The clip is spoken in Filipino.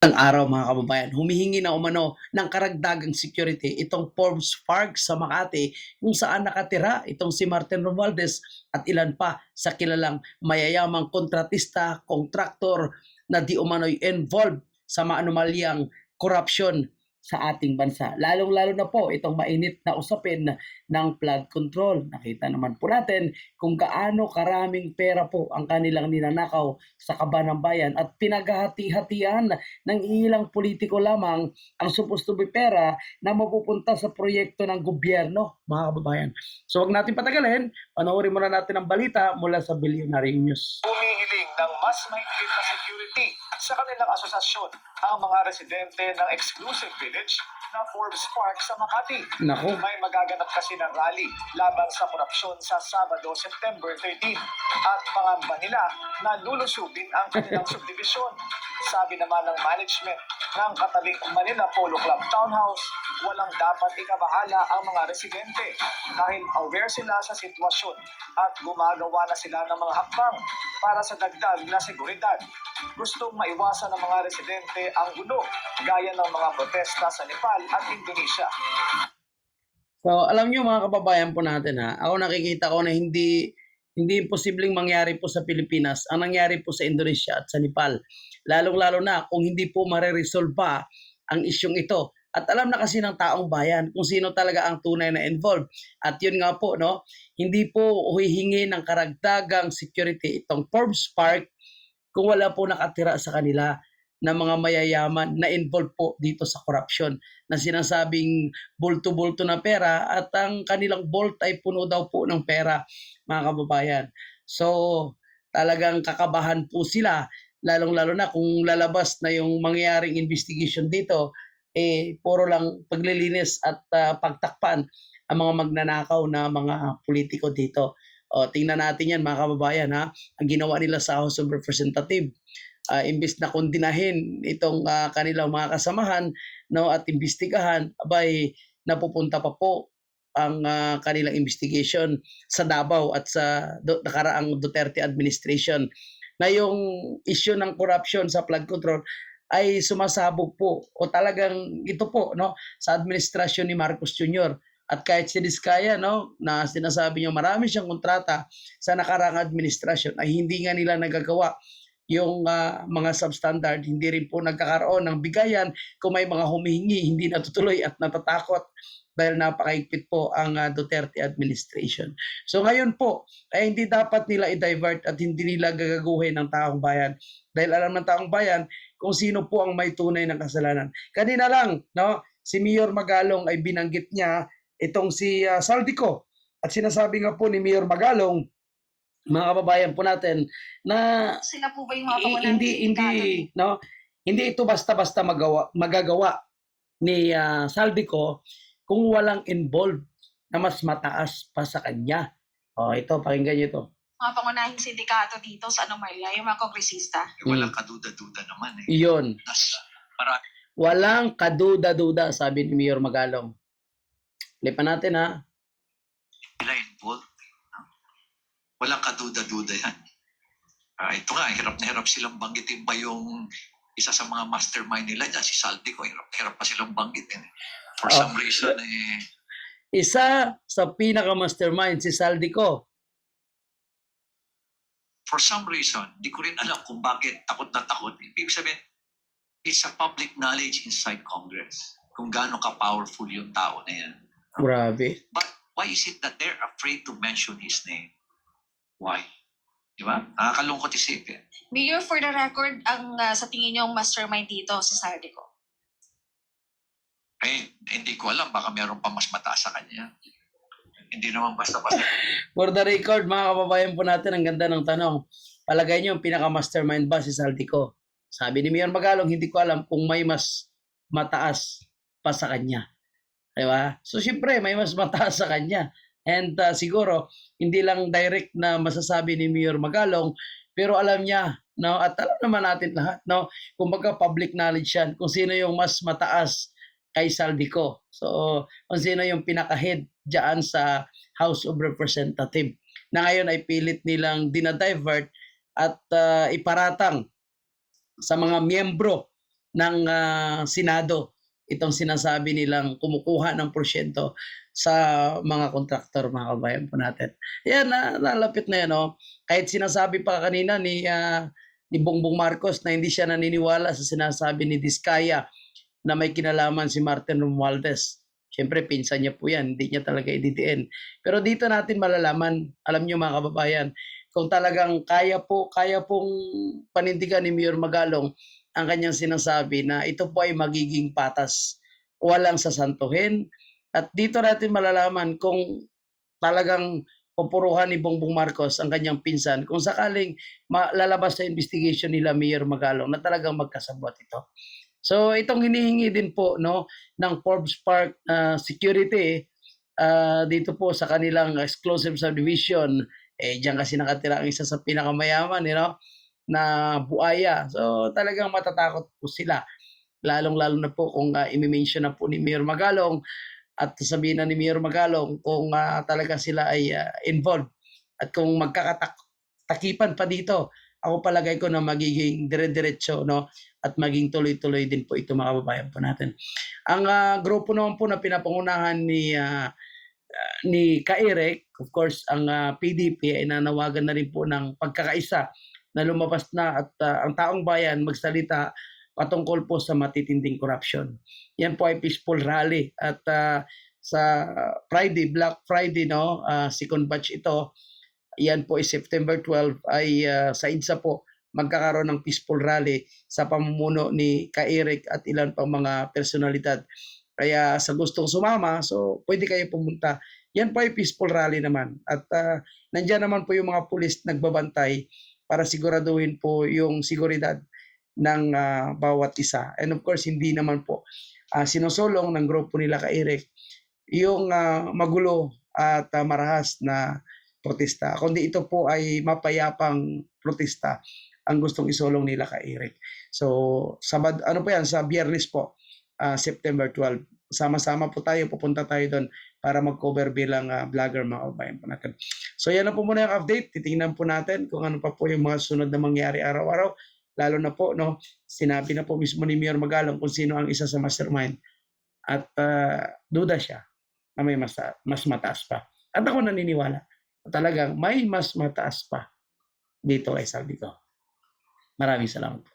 Ang araw mga kababayan, humihingi na umano ng karagdagang security itong Forbes Park sa Makati kung saan nakatira itong si Martin Romualdez at ilan pa sa kilalang mayayamang kontratista, kontraktor na di umano'y involved sa maanumalyang korupsyon sa ating bansa. Lalong-lalo na po itong mainit na usapin ng flood control. Nakita naman po natin kung gaano karaming pera po ang kanilang ninanakaw sa kaban ng bayan at pinaghahati-hatian ng ilang politiko lamang ang supposed to be pera na mapupunta sa proyekto ng gobyerno, mga kababayan. So wag natin patagalin, panoorin muna natin ang balita mula sa Billionaire News. Humihiling ng mas mahigpit na security sa kanilang asosasyon ang mga residente ng exclusive village na Forbes Park sa Makati. Nako. May magaganap kasi ng rally laban sa korupsyon sa Sabado, September 13 at pangamba nila na lulusubin ang kanilang subdivision. Sabi naman ng management ng katabing Manila Polo Club Townhouse, walang dapat ikabahala ang mga residente dahil aware sila sa sitwasyon at gumagawa na sila ng mga hakbang para sa dagdag na seguridad. Gustong maiwasan ng mga residente ang gulo gaya ng mga protesta sa Nepal at Indonesia. So alam niyo mga kababayan po natin ako nakikita ko na hindi imposibleng mangyari po sa Pilipinas ang nangyari po sa Indonesia at sa Nepal. Lalong-lalo na kung hindi po mare-resolve pa ang isyong ito. At alam na kasi ng taong bayan kung sino talaga ang tunay na involved. At yun nga po, no, hindi po huhihingi ng karagdagang security itong Forbes Park kung wala po nakatira sa kanila na mga mayayaman na involved po dito sa corruption na sinasabing bulto-bulto na pera at ang kanilang vault ay puno daw po ng pera, mga kababayan. So talagang kakabahan po sila, lalong-lalo na kung lalabas na yung mangyayaring investigation dito, puro lang paglilinis at pagtakpan ang mga magnanakaw na mga politiko dito. O, tingnan natin yan mga kababayan ang ginawa nila sa House of Representatives. Imbis na kondinahin itong kanilang mga kasamahan, no, at imbestigahan, abay napupunta pa po ang kanilang investigation sa Davao at sa nakaraang Duterte administration na yung issue ng corruption sa flood control ay sumasabog po o talagang ito po, no, sa administrasyon ni Marcos Jr. At kahit si Diskaya, no, na sinasabi niyo marami siyang kontrata sa nakaraang administrasyon ay hindi nga nila nagagawa yung mga substandard, hindi rin po nagkakaroon ng bigayan. Kung may mga humihingi, hindi natutuloy at natatakot dahil napakaigpit po ang Duterte administration. So ngayon po, ay hindi dapat nila i-divert at hindi nila gagaguhin ng taong bayan dahil alam ng taong bayan kung sino po ang may tunay ng kasalanan. Kanina lang, no, si Mayor Magalong ay binanggit niya itong si Saldico at sinasabi nga po ni Mayor Magalong, mga kababayan po natin, na sila po ba yung mga kawalan hindi ito basta-basta magagawa ni Saldico kung walang involved na mas mataas pa sa kanya. Ito, pakinggan niyo ito. mga pangunahing sindikato dito sa anomalya, yung mga kongresista? Walang kaduda-duda naman Iyon. Marami. Walang kaduda-duda, sabi ni Mayor Magalong. Lipan natin Sila involved. Walang kaduda-duda yan. Ito nga, hirap na hirap silang banggitin pa yung isa sa mga mastermind nila dyan, si Saldico. Hirap pa silang banggitin. For some reason, isa sa pinaka-mastermind si Saldico. For some reason, di ko rin alam kung bakit takot na takot. Ibig sabihin, it's a public knowledge inside Congress kung gaano ka-powerful yung tao na yan. Grabe. But why is it that they're afraid to mention his name? Why? Di ba? Nakakalungkot isipin. Mayor, for the record, ang sa tingin niyo mastermind dito si Saldico? Hindi ko alam. Baka meron pa mas mataas sa kanya. Hindi naman basta-basta. For the record, mga kababayan po natin, ang ganda ng tanong. Palagay niyo, yung pinaka-mastermind ba si Saldico? Sabi ni Mayor Magalong, hindi ko alam kung may mas mataas pa sa kanya. Diba? So, syempre, may mas mataas sa kanya. And siguro, hindi lang direct na masasabi ni Mayor Magalong, pero alam niya, no? At alam naman natin lahat, no? Kumbaga public knowledge yan, kung sino yung mas mataas kay Saldico. So, kung sino yung pinaka-head dyan sa House of Representatives na ngayon ay pilit nilang dinadivert at iparatang sa mga miyembro ng Senado itong sinasabi nilang kumukuha ng porsyento sa mga kontraktor, mga kabayan po natin. Yan, nalapit na yan, oh. Kahit sinasabi pa kanina ni Bongbong Marcos na hindi siya naniniwala sa sinasabi ni Diskaya na may kinalaman si Martin Romualdez. Siyempre, pinsan niya po yan, hindi niya talaga ididiin. Pero dito natin malalaman, alam niyo mga kababayan, kung talagang kaya pong panindigan ni Mayor Magalong ang kanyang sinasabi na ito po ay magiging patas, walang sasantuhin. At dito natin malalaman kung talagang pupuruhan ni Bongbong Marcos ang kanyang pinsan kung sakaling lalabas sa investigation nila Mayor Magalong na talagang magkasabwat ito. So itong hinihingi din po no ng Forbes Park Security dito po sa kanilang exclusive subdivision, diyan kasi nakatira ang isa sa pinakamayaman, na buaya. So talagang matatakot po sila. Lalong-lalo na po kung i-mention na po ni Mayor Magalong at sabihin na ni Mayor Magalong kung talaga sila ay involved at kung magkakatakipan pa dito, ako palagay ko na magiging dire-diretso no at maging tuloy-tuloy din po ito mga kababayan po natin. Ang grupo naman po na pinapangunahan ni Ka-Eric, of course, ang PDP ay nanawagan na rin po ng pagkakaisa na lumabas na at ang taong bayan magsalita patungkol po sa matitinding corruption. Yan po ay peaceful rally at sa Friday, Black Friday, no, second batch ito, yan po ay September 12 ay sa IDSA po magkakaroon ng peaceful rally sa pamumuno ni Ka-Eric at ilan pang mga personalidad. Kaya sa gustong sumama, so pwede kayo pumunta. Yan po ay peaceful rally naman. At nandiyan naman po yung mga pulis nagbabantay para siguraduhin po yung seguridad ng bawat isa. And of course, hindi naman po sinusulong ng grupo nila Ka-Eric yung magulo at marahas na protesta. Kundi ito po ay mapayapang protesta ang gustong isulong nila Ka-Eric. So, sa Biyernes po, September 12. Sama-sama po tayo, pupunta tayo doon para mag-cover bilang vlogger mga kabayan po natin. So yan na po muna yung update. Titingnan po natin kung ano pa po yung mga sunod na mangyari araw-araw. Lalo na po, no, sinabi na po mismo ni Mayor Magalong kung sino ang isa sa mastermind. At duda siya na may mas mataas pa. At ako naniniwala talagang may mas mataas pa dito kay Saldico. Maraming salamat po.